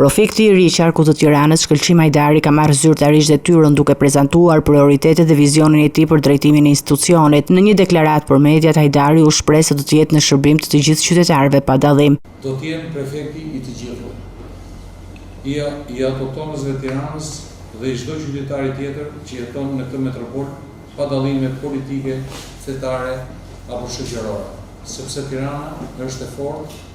Prefekti i ri i Qarkut të Tiranës, Shkëlqim Hajdari, ka marrë zyrtarisht detyrën duke prezantuar prioritetet dhe vizionin e tij për drejtimin e institucionit. Në një deklaratë për mediat, Hajdari u shpreh se do të jetë në shërbim të gjithë qytetarëve pa dallim. Do të jem prefekti i të gjithëve. I autohtonësve të Tiranës dhe i çdo qytetari tjetër që jeton në këtë metropol pa dallime politike, fetare apo shoqërore, sepse Tirana është e fortë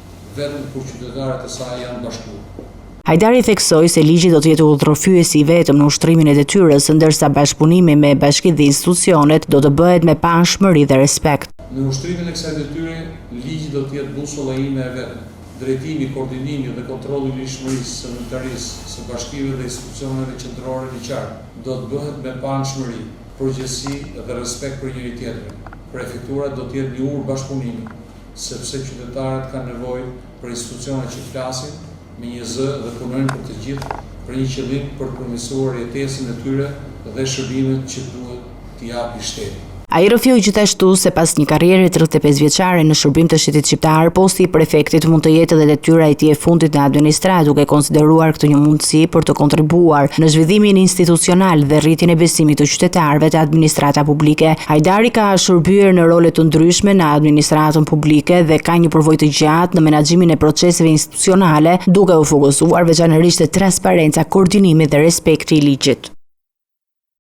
vetëm kur qytetarët e saj janë bashkuar. Hajdari theksoi se ligji do të jetë udhëtërfyes i vetëm në ushtrimin e detyrës, ndërsa bashkëpunimi me bashkitë dhe institucionet do të bëhet me pashmëri dhe respekt. Në ushtrimin e kësaj detyre, ligji do të jetë busolla ime e vetëm. Drejtimi, koordinimi dhe kontrolli i ligjshmërisë së zyrtarisë së bashkive dhe institucioneve qendrore në qark do të bëhet me pashmëri, përgjegjësi dhe respekt për njëri tjetrin. Prefektura do të jetë një urë bashkëpunimi, sepse qytetarët kanë nevojë për institucione që flasin me një zë dhe punojnë për të gjithë, për një qëllim për të përmirësuar jetesën e tyre dhe shërbimet që duhet t'i japi shteti. Ai rrëfioi gjithashtu se pas një karriere 35 vjeçare në shërbim të shtetit shqiptar, posti i prefektit mund të jetë edhe detyra e tij e fundit në administratë, duke konsideruar këtë një mundësi për të kontribuar në zhvillimin institucional dhe rritjen e besimit të qytetarëve te administrata publike. Hajdari ka shërbyer në role të ndryshme në administratën publike dhe ka një përvojë të gjatë në menaxhimin e proceseve institucionale, duke u fokusuar veçanërisht te transparenca, koordinimi dhe respekti i ligjit.